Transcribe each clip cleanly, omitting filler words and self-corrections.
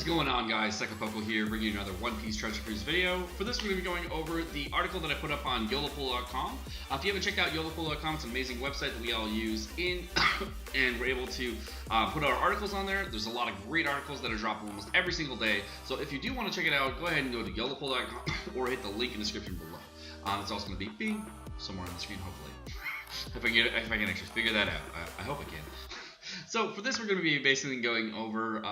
going on, guys? Sekapoko here, bringing you another One Piece Treasure Cruise video. For this, we're going to be going over the article that I put up on YOLOPOL.com. If you haven't checked out YOLOPOL.com, it's an amazing website that we all use and we're able to put our articles on there. There's a lot of great articles that are dropping almost every single day. So if you do want to check it out, go ahead and go to YOLOPOL.com or hit the link in the description below. It's also going to be somewhere on the screen, hopefully. If I can actually figure that out, I hope I can. So for this, we're going to be basically going over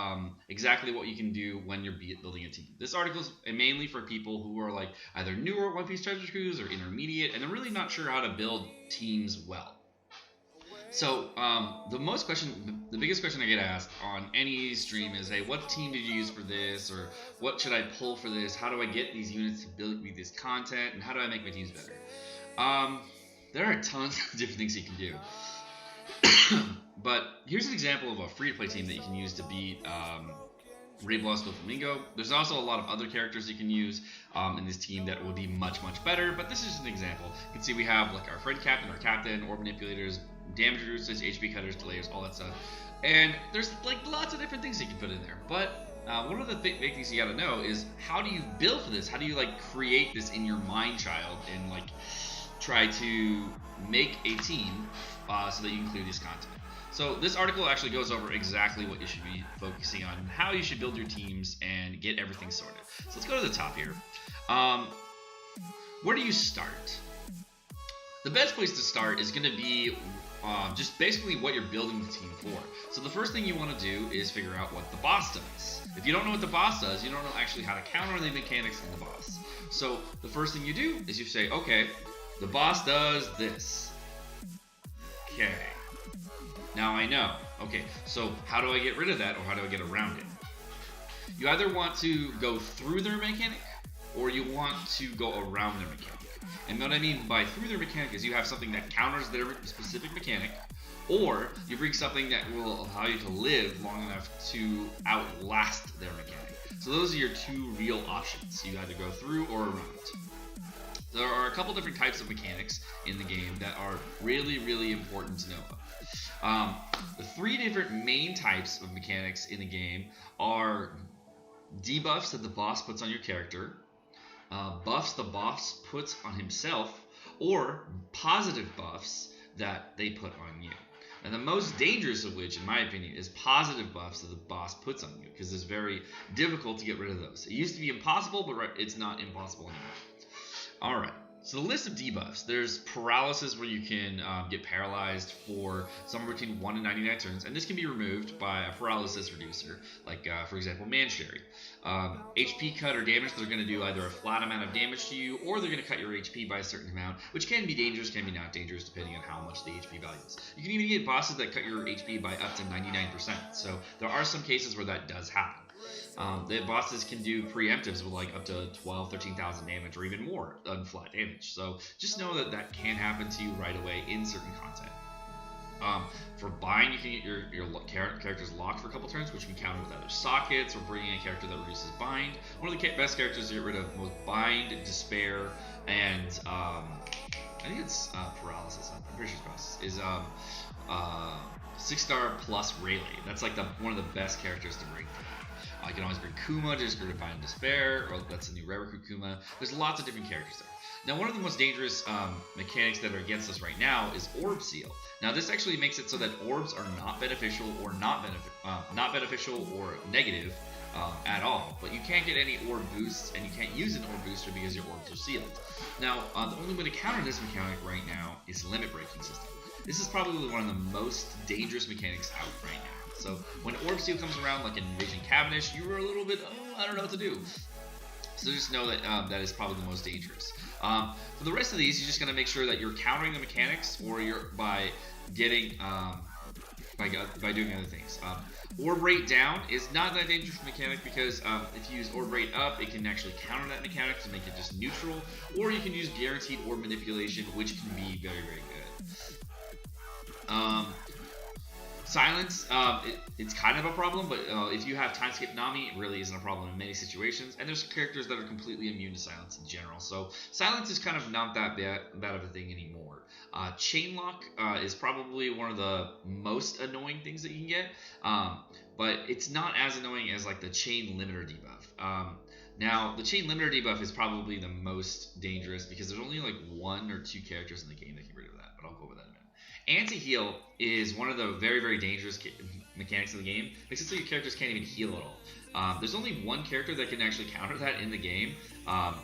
exactly what you can do when you're building a team. This article is mainly for people who are like either newer at One Piece Treasure Cruise or intermediate, and they're really not sure how to build teams well. So the biggest question I get asked on any stream is, hey, what team did you use for this, or what should I pull for this? How do I get these units to build me this content, and how do I make my teams better? There are tons of different things you can do. But here's an example of a free-to-play team that you can use to beat Ray Blasco Flamingo. There's also a lot of other characters you can use in this team that would be much, much better, but this is just an example. You can see we have like our friend captain, our captain, orb manipulators, damage reducers, HP cutters, delayers, all that stuff. And there's like lots of different things you can put in there. But one of the big things you gotta know is, how do you build for this? How do you like create this in your mind child and like try to make a team so that you can clear this content? So this article actually goes over exactly what you should be focusing on, and how you should build your teams and get everything sorted. So let's go to the top here. Where do you start? The best place to start is going to be just basically what you're building the team for. So the first thing you want to do is figure out what the boss does. If you don't know what the boss does, you don't know actually how to counter the mechanics of the boss. So the first thing you do is you say, okay, the boss does this. Okay. Now I know. Okay, so how do I get rid of that, or how do I get around it? You either want to go through their mechanic, or you want to go around their mechanic. And what I mean by through their mechanic is you have something that counters their specific mechanic, or you bring something that will allow you to live long enough to outlast their mechanic. So those are your two real options. You either go through or around. There are a couple different types of mechanics in the game that are really, really important to know about. The three different main types of mechanics in the game are debuffs that the boss puts on your character, buffs the boss puts on himself, or positive buffs that they put on you. And the most dangerous of which, in my opinion, is positive buffs that the boss puts on you, because it's very difficult to get rid of those. It used to be impossible, but it's not impossible anymore. Alright. So the list of debuffs, there's Paralysis, where you can get paralyzed for somewhere between 1 and 99 turns, and this can be removed by a paralysis reducer, like for example Mancherry. HP cut or damage, they're going to do either a flat amount of damage to you, or they're going to cut your HP by a certain amount, which can be dangerous, can be not dangerous, depending on how much the HP value is. You can even get bosses that cut your HP by up to 99%, so there are some cases where that does happen. The bosses can do preemptives with like up to 13,000 damage or even more than flat damage. So just know that that can happen to you right away in certain content. For bind, you can get your characters locked for a couple turns, which you can counter with either sockets or bringing a character that reduces bind. One of the best characters to get rid of both bind, despair, and I think it's paralysis. I'm pretty sure it's paralysis. Is 6-star plus Rayleigh. That's like one of the best characters to bring. You can always bring Kuma, just go to Bind Despair, or that's a new rare recruit Kuma. There's lots of different characters there. Now, one of the most dangerous mechanics that are against us right now is Orb Seal. Now, this actually makes it so that orbs are not beneficial or not beneficial or negative at all. But you can't get any orb boosts, and you can't use an orb booster because your orbs are sealed. Now, the only way to counter this mechanic right now is limit breaking system. This is probably one of the most dangerous mechanics out right now. So when Orb Seal comes around, like in Invasion Cavendish, you were a little bit, I don't know what to do. So just know that that is probably the most dangerous. For the rest of these, you're just going to make sure that you're countering the mechanics, or you're by getting by doing other things. Orb Rate down is not that dangerous mechanic, because if you use Orb Rate up, it can actually counter that mechanic to make it just neutral, or you can use Guaranteed Orb Manipulation, which can be very, very good. Silence, it's kind of a problem, but if you have time skip Nami, it really isn't a problem in many situations. And there's characters that are completely immune to silence in general, so silence is kind of not that bad of a thing anymore. Chain lock is probably one of the most annoying things that you can get. but it's not as annoying as like the chain limiter debuff. Now, the chain limiter debuff is probably the most dangerous because there's only like 1 or 2 characters in the game that can get rid of that, but I'll go over that in a minute. Anti-heal is one of the very, very dangerous mechanics of the game. Makes it so your characters can't even heal at all. There's only one character that can actually counter that in the game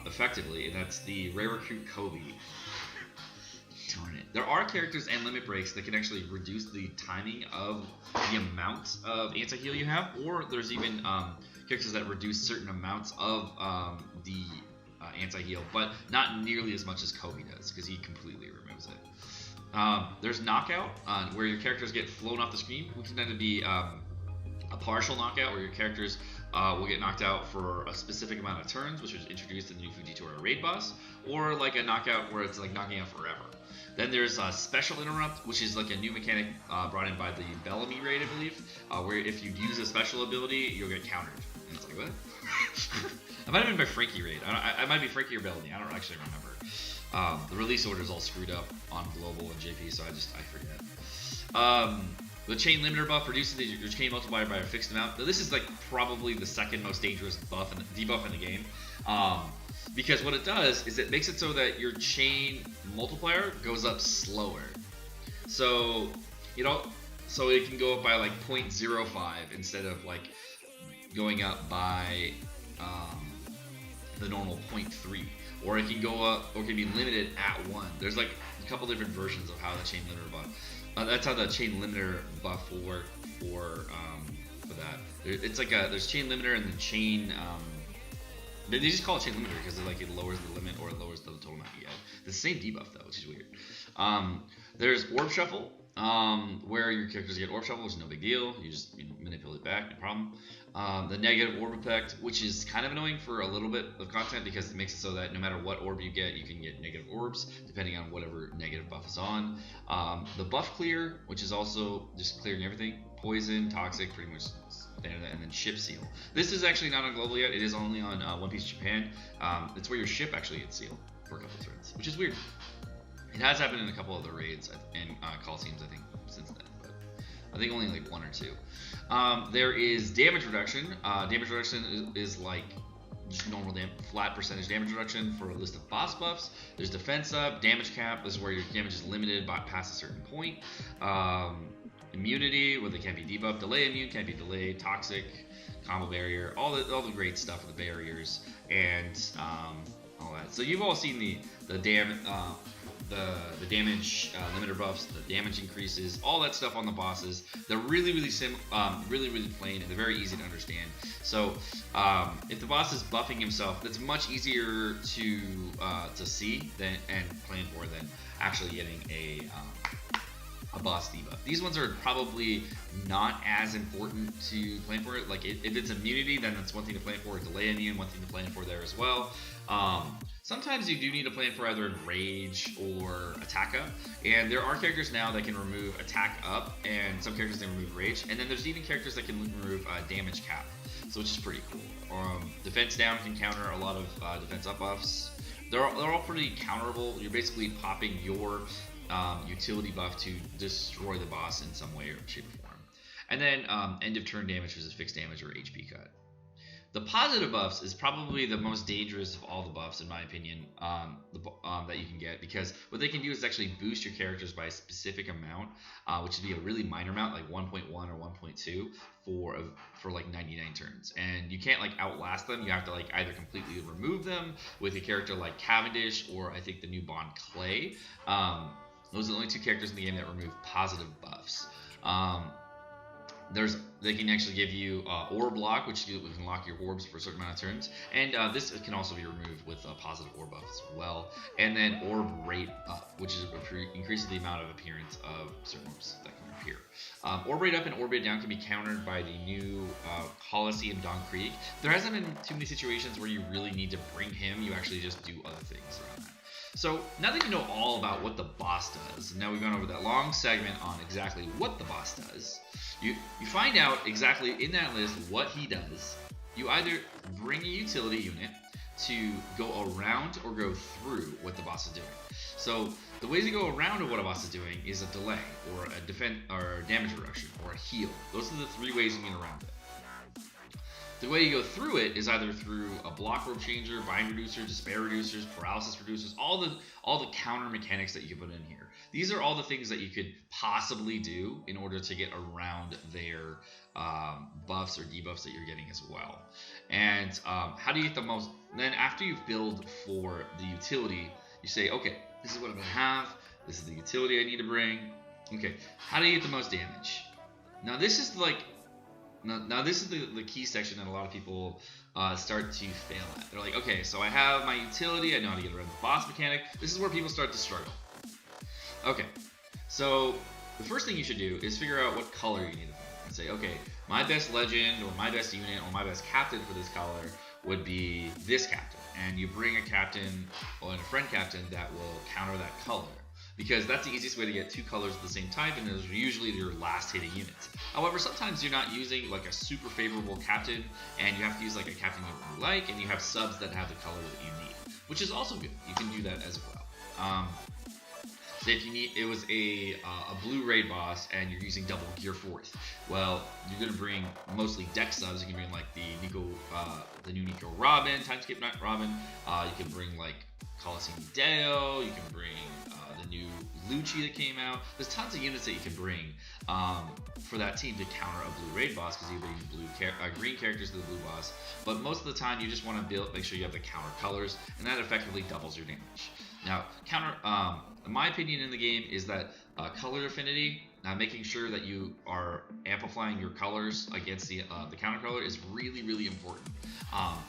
effectively, and that's the rare recruit Kobe. Darn it. There are characters and limit breaks that can actually reduce the timing of the amount of anti-heal you have, or there's even characters that reduce certain amounts of the anti-heal, but not nearly as much as Kobe does, because he completely removes it. There's knockout, where your characters get flown off the screen, which can tend to be a partial knockout, where your characters will get knocked out for a specific amount of turns, which was introduced in the new Fujitora raid boss, or like a knockout where it's like knocking out forever. Then there's Special Interrupt, which is like a new mechanic brought in by the Bellamy raid, I believe, where if you use a special ability, you'll get countered. And it's like, what? I might have been by Frankie raid. I might be Frankie or Bellamy. I don't actually remember. The release order is all screwed up on Global and JP, so I forget. The chain limiter buff reduces your chain multiplier by a fixed amount. Now, this is like probably the second most dangerous debuff in the game. Because what it does is it makes it so that your chain multiplier goes up slower. So, so it can go up by like 0.05 instead of like going up by the normal 0.3. Or it can go up, or it can be limited at 1. There's like a couple different versions of how the chain limiter buff. That's how the chain limiter buff will work for that. It's like there's chain limiter and the chain. They just call it chain limiter because it lowers the limit or it lowers the total amount you get. The same debuff though, which is weird. There's Orb Shuffle, where your characters get Orb Shuffle, which is no big deal. You just manipulate it back, no problem. The negative orb effect, which is kind of annoying for a little bit of content because it makes it so that no matter what orb you get negative orbs, depending on whatever negative buff is on. The buff clear, which is also just clearing everything. Poison, toxic, pretty much standard, and then ship seal. This is actually not on global yet. It is only on One Piece Japan. It's where your ship actually gets sealed for a couple of turns, which is weird. It has happened in a couple of the raids and Coliseums, I think, since then, but I think only like 1 or 2. There is damage reduction. Damage reduction is like just normal flat percentage damage reduction for a list of boss buffs. There's defense up, damage cap. This is where your damage is limited by past a certain point. Immunity, where they can't be debuffed. Delay immune, can't be delayed. Toxic, combo barrier, all the great stuff with the barriers and all that. So you've all seen the damage limiter buffs, the damage increases, all that stuff on the bosses. They're really really plain, and they're very easy to understand. So if the boss is buffing himself, that's much easier to see and plan for than actually getting a boss debuff. These ones are probably not as important to plan for it. Like if it's immunity, then that's one thing to plan for. Delay immune, one thing to plan for there as well. Sometimes you do need to plan for either rage or attack up, and there are characters now that can remove attack up, and some characters that remove rage, and then there's even characters that can remove damage cap, so which is pretty cool. Defense down can counter a lot of defense up buffs. They're all pretty counterable. You're basically popping your utility buff to destroy the boss in some way or shape or form. And then end of turn damage versus fixed damage or HP cut. The positive buffs is probably the most dangerous of all the buffs, in my opinion, that you can get, because what they can do is actually boost your characters by a specific amount, which would be a really minor amount, like 1.1 or 1.2 for like 99 turns. And you can't like outlast them. You have to like either completely remove them with a character like Cavendish or I think the new Bond Clay. Those are the only 2 characters in the game that remove positive buffs. They can actually give you Orb Lock, which you can lock your orbs for a certain amount of turns, and this can also be removed with positive orb buff as well. And then Orb Rate Up, which is increases the amount of appearance of certain orbs that can appear. Orb Rate Up and Orb Rate Down can be countered by the new Coliseum Don Krieg. There hasn't been too many situations where you really need to bring him. You actually just do other things around that. So now that you know all about what the boss does, now we've gone over that long segment on exactly what the boss does, you find out exactly in that list what he does. You either bring a utility unit to go around or go through what the boss is doing. So the ways to go around what a boss is doing is a delay, or a defense, or damage reduction, or a heal. Those are the three ways you get around it. The way you go through it is either through a block orb changer, bind reducer, despair reducers, paralysis reducers, all the counter mechanics that you can put in here. These are all the things that you could possibly do in order to get around their buffs or debuffs that you're getting as well. And how do you get the most? Then after you've built for the utility, you say, okay, this is what I'm gonna have. This is the utility I need to bring. Okay, how do you get the most damage? Now this is like. Now this is the key section that a lot of people start to fail at. They're like, okay, so I have my utility, I know how to get around the boss mechanic. This is where people start to struggle. Okay, so the first thing you should do is figure out what color you need to pick. And say, okay, my best legend or my best unit or my best captain for this color would be this captain. And you bring a captain or a friend captain that will counter that color. Because that's the easiest way to get two colors of the same type, and those are usually your last hitting units. However, sometimes you're not using like a super favorable captain, and you have to use like a captain you really like, and you have subs that have the color that you need, which is also good. You can do that as well. So if you need, it was a blue raid boss, and you're using double gear fourth. Well, you're gonna bring mostly deck subs. You can bring like the new Nico Robin, Timeskip Night Robin. You can bring like Coliseum Deo. You can bring the new Lucci that came out. There's tons of units that you can bring for that team to counter a blue raid boss, because you bring green characters to the blue boss. But most of the time, you just want to make sure you have the counter colors, and that effectively doubles your damage. Now, my opinion in the game is that color affinity, making sure that you are amplifying your colors against the counter color, is really, really important.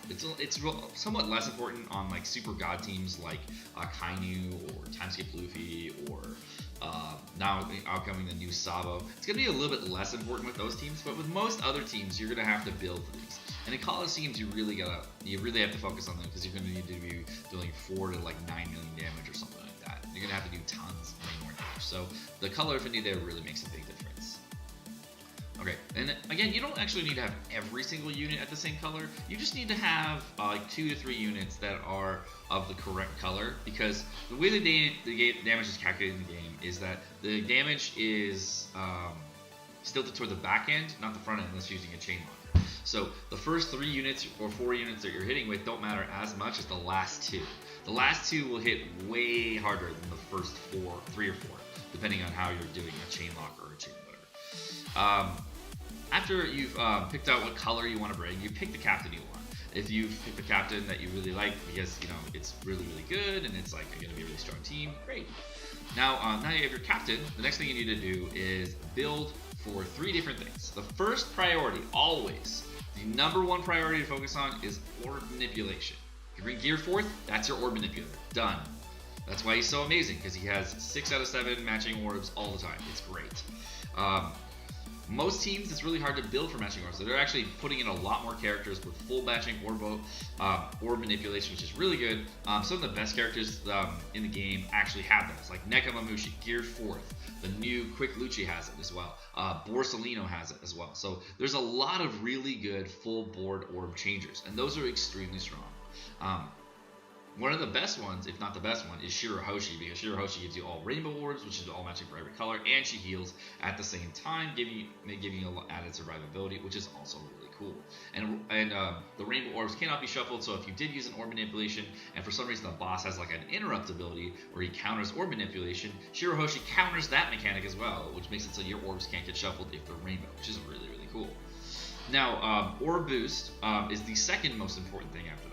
It's somewhat less important on like super god teams like Kainu or Timeskip Luffy, or now outcoming the new Sabo. It's going to be a little bit less important with those teams, but with most other teams, you're going to have to build for these. And in Coliseums, you really have to focus on them, because you're going to need to be doing 4 to like 9 million damage or something like that. You're going to have to do tons more damage. So the color affinity there really makes a big difference. Okay, and again, you don't actually need to have every single unit at the same color. You just need to have like 2 to 3 units that are of the correct color, because the way the damage is calculated in the game is that the damage is tilted toward the back end, not the front end, unless you're using a chain locker. So the first 3 units or 4 units that you're hitting with don't matter as much as the last 2. The last 2 will hit way harder than the first 3 or 4, depending on how you're doing a chain locker or a chain whatever. After you've picked out what color you want to bring, you pick the captain you want. If you've picked the captain that you really like because it's really, really good and it's like going to be a really strong team, great. Now you have your captain. The next thing you need to do is build for 3 different things. The first priority, always, the number 1 priority to focus on is orb manipulation. If you bring gear 4th, that's your orb manipulator. Done. That's why he's so amazing, because he has 6 out of 7 matching orbs all the time. It's great. Most teams, it's really hard to build for matching orbs, so they're actually putting in a lot more characters with full matching orb manipulation, which is really good. Some of the best characters in the game actually have those, like Nekamamushi, geared 4th. The new Quick Lucci has it as well. Borsalino has it as well. So there's a lot of really good full board orb changers, and those are extremely strong. One of the best ones, if not the best one, is Shirahoshi, because Shirahoshi gives you all rainbow orbs, which is all matching for every color, and she heals at the same time, giving you a added survivability, which is also really cool. And the rainbow orbs cannot be shuffled, so if you did use an orb manipulation, and for some reason the boss has like an interrupt ability where he counters orb manipulation, Shirahoshi counters that mechanic as well, which makes it so your orbs can't get shuffled if they're rainbow, which is really, really cool. Now, Orb Boost is the second most important thing after that.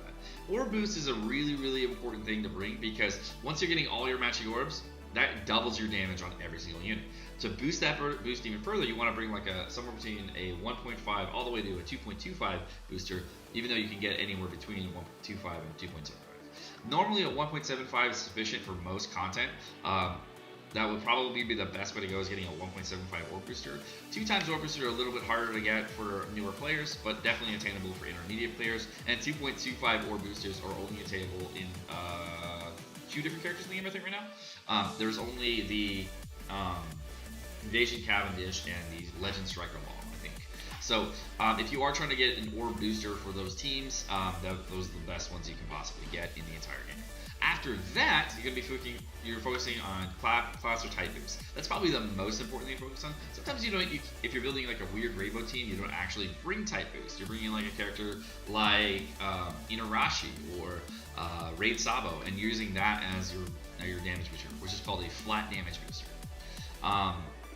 Orb Boost is a really, really important thing to bring, because once you're getting all your matching orbs, that doubles your damage on every single unit. To boost that boost even further, you want to bring like somewhere between a 1.5 all the way to a 2.25 booster, even though you can get anywhere between 1.25 and 2.75. Normally a 1.75 is sufficient for most content. That would probably be the best way to go, is getting a 1.75 Orb Booster. 2 times Orb Booster are a little bit harder to get for newer players, but definitely attainable for intermediate players. And 2.25 Orb Boosters are only attainable in 2 different characters in the game, I think, right now. There's only the Invasion Cavendish and the Legend Striker Long, I think. So if you are trying to get an orb booster for those teams, those are the best ones you can possibly get in the entire game. After that, you're going to be focusing on class or type boost. That's probably the most important thing to focus on. Sometimes if you're building like a weird rainbow team, you don't actually bring type boost. You're bringing like a character like Inarashi or Raid Sabo, and using that as your damage booster, which is called a flat damage booster.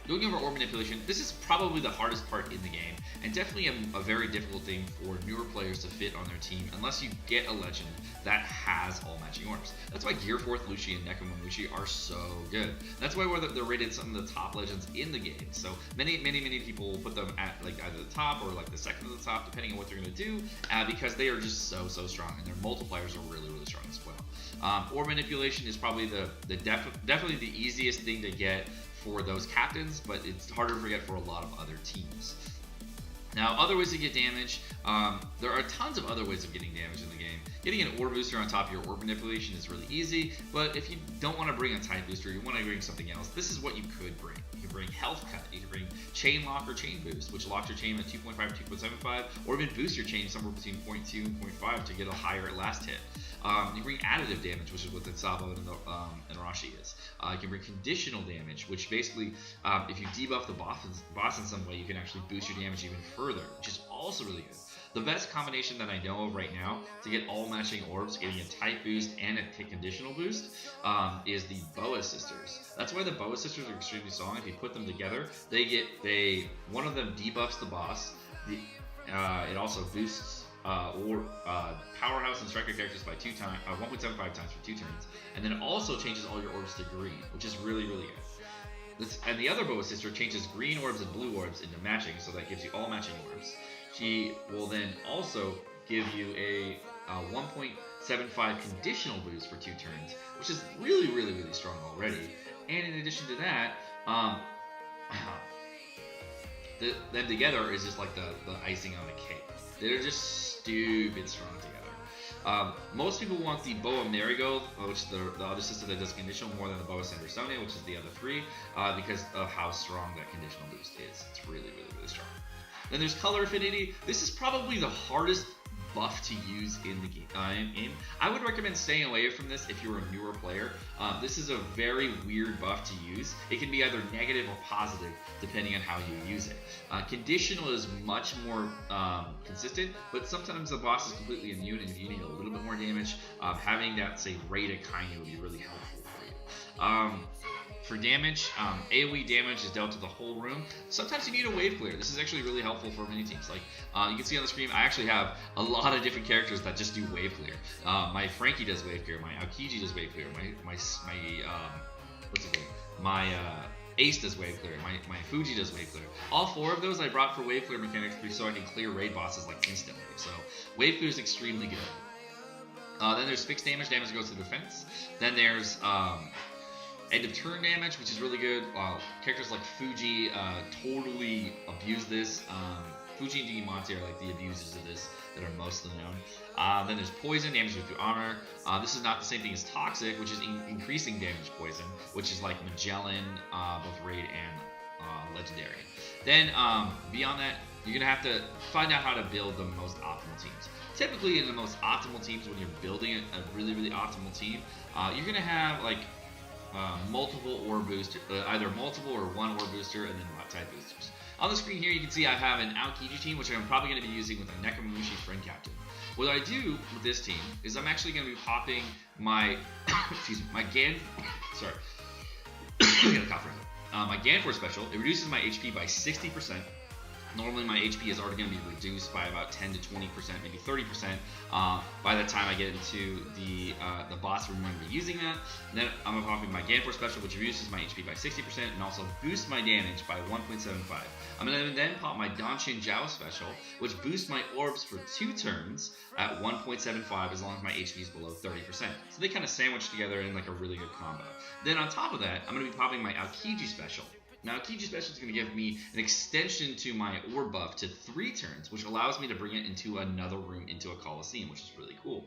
Going over orb manipulation, this is probably the hardest part in the game, and definitely a very difficult thing for newer players to fit on their team unless you get a legend that has all matching orbs. That's why Gear 4th Lucy and Nekomamushi are so good. That's why they're rated some of the top legends in the game. So many people put them at like either the top or like the second to the top, depending on what they're going to do, because they are just so strong, and their multipliers are really strong as well. Orb manipulation is probably definitely the easiest thing to get for those captains, but it's harder to forget for a lot of other teams. Now, other ways to get damage, there are tons of other ways of getting damage in the game. Getting an orb booster on top of your orb manipulation is really easy, but if you don't want to bring a type booster, you want to bring something else, this is what you could bring. You can bring Health Cut, you can bring Chain Lock or Chain Boost, which locks your chain at 2.5 to 2.75, or even boost your chain somewhere between 0.2 and 0.5 to get a higher last hit. You bring additive damage, which is what the Sabo and Rashi is. You can bring conditional damage, which basically, if you debuff the boss in some way, you can actually boost your damage even further, which is also really good. The best combination that I know of right now to get all matching orbs, getting a type boost and a conditional boost, is the Boa Sisters. That's why the Boa Sisters are extremely strong. If you put them together, one of them debuffs the boss. It also boosts Powerhouse and Striker characters by 1.75 times for 2 turns, and then it also changes all your orbs to green, which is really good. And the other Boa Sister changes green orbs and blue orbs into matching, so that gives you all matching orbs. She will then also give you a 1.75 conditional boost for 2 turns, which is really strong already. And in addition to that, them together is just like the icing on the cake. They're just stupid strong together. Most people want the Boa Marigold, which is the other sister that does conditional, more than the Boa Sandersonia, which is the other 3, because of how strong that conditional boost is. It's really strong. Then there's Color Affinity. This is probably the hardest buff to use in the game. I would recommend staying away from this if you're a newer player. This is a very weird buff to use. It can be either negative or positive depending on how you use it. Conditional is much more consistent, but sometimes the boss is completely immune, and if you need a little bit more damage, having that, say, Raid Akainu would be really helpful for you. For damage, AoE damage is dealt to the whole room. Sometimes you need a wave clear. This is actually really helpful for many teams. Like you can see on the screen, I actually have a lot of different characters that just do wave clear. My Frankie does wave clear. My Aokiji does wave clear. My Ace does wave clear. My Fuji does wave clear. All 4 of those I brought for wave clear mechanics so I can clear raid bosses like instantly. So wave clear is extremely good. Then there's fixed damage. Damage goes to defense. Then there's end of turn damage, which is really good. Characters like Fuji totally abuse this. Fuji and Diamante are like the abusers of this that are mostly known. Then there's poison, damage through armor. This is not the same thing as toxic, which is increasing damage poison, which is like Magellan, both raid and legendary. Then beyond that, you're gonna have to find out how to build the most optimal teams. Typically, in the most optimal teams, when you're building a really optimal team, you're gonna have like multiple orb booster, either multiple or 1 orb booster, and then type boosters. On the screen here, you can see I have an Aokiji team, which I'm probably going to be using with a Nekomamushi friend captain. What I do with this team is I'm actually going to be popping my, my sorry, I got a cough right now. My Ganfor special. It reduces my HP by 60%. Normally my HP is already going to be reduced by about 10 to 20%, maybe 30% by the time I get into the boss room when I'm using that. And then I'm going to pop in my Ganfor special, which reduces my HP by 60% and also boosts my damage by 1.75. I'm going to then pop my Danshin Jiao special, which boosts my orbs for 2 turns at 1.75 as long as my HP is below 30%. So they kind of sandwich together in like a really good combo. Then on top of that, I'm going to be popping my Aokiji special, Now, Kiji Special is going to give me an extension to my Orb buff to 3 turns, which allows me to bring it into another room, into a Coliseum, which is really cool.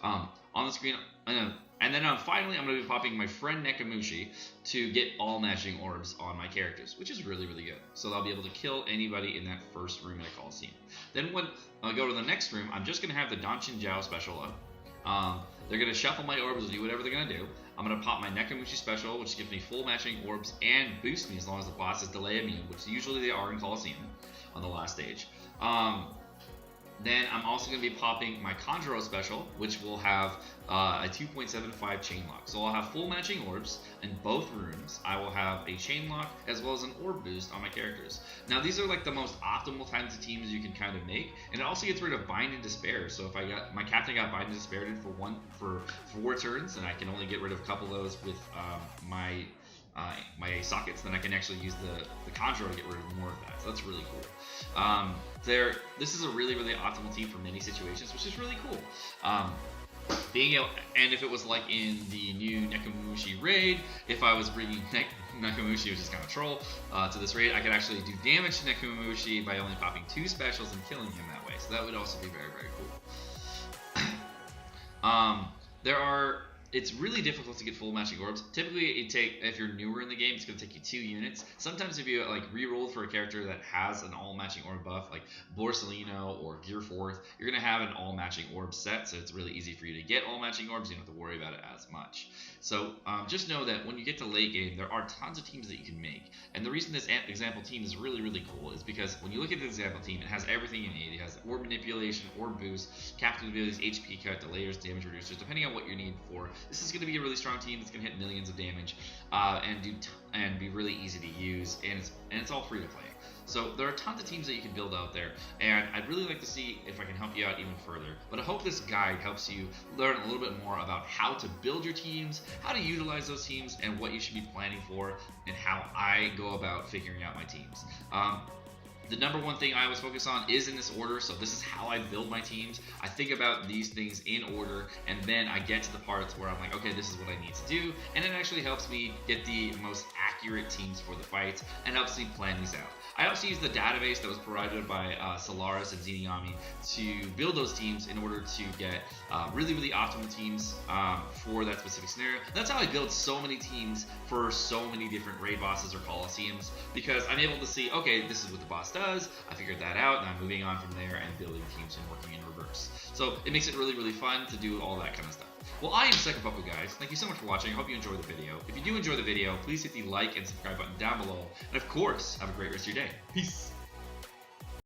On the screen, and then finally, I'm going to be popping my friend Nekamushi to get all matching orbs on my characters, which is really, really good. So I'll be able to kill anybody in that first room in a Coliseum. Then when I go to the next room, I'm just going to have the Danchin Jiao special up. They're going to shuffle my orbs, do whatever they're going to do. I'm going to pop my Nekamushi special, which gives me full matching orbs and boost me as long as the boss is delay immune, which usually they are in Coliseum on the last stage. Then I'm also going to be popping my Conjuro special, which will have a 2.75 chain lock. So I'll have full matching orbs in both rooms. I will have a chain lock as well as an orb boost on my characters. Now these are like the most optimal kinds of teams you can kind of make, and it also gets rid of Bind and Despair. So if my captain got Bind and Despair for 4 turns, and I can only get rid of a couple of those with my sockets, then I can actually use the Conjuro to get rid of more of that. So that's really cool. This is a really, really optimal team for many situations, which is really cool. And if it was like in the new Nekamushi raid, if I was bringing Nekamushi, which is kind of troll, to this raid, I could actually do damage to Nekamushi by only popping 2 specials and killing him that way. So that would also be very, very cool. It's really difficult to get full matching orbs. Typically, if you're newer in the game, it's going to take you 2 units. Sometimes if you like re-rolled for a character that has an all-matching orb buff, like Borsalino or Gear 4th, you're going to have an all-matching orb set, so it's really easy for you to get all-matching orbs. You don't have to worry about it as much. So just know that when you get to late game, there are tons of teams that you can make. And the reason this example team is really, really cool is because when you look at the example team, it has everything you need. It has orb manipulation, orb boost, captain abilities, HP cut, delayers, damage reducers, depending on what you need for. This is going to be a really strong team that's going to hit millions of damage and be really easy to use, and it's all free to play. So there are tons of teams that you can build out there, and I'd really like to see if I can help you out even further. But I hope this guide helps you learn a little bit more about how to build your teams, how to utilize those teams, and what you should be planning for, and how I go about figuring out my teams. The number one thing I always focus on is in this order, so this is how I build my teams. I think about these things in order, and then I get to the parts where I'm like, okay, this is what I need to do, and it actually helps me get the most accurate teams for the fights, and helps me plan these out. I also use the database that was provided by Solaris and Zeniyami to build those teams in order to get really, really optimal teams for that specific scenario. That's how I build so many teams for so many different raid bosses or Coliseums, because I'm able to see, okay, this is what the boss does, I figured that out, and I'm moving on from there and building teams and working in reverse. So it makes it really, really fun to do all that kind of stuff. Well, I am Sekapoko, guys. Thank you so much for watching. I hope you enjoyed the video. If you do enjoy the video, please hit the like and subscribe button down below. And of course, have a great rest of your day. Peace!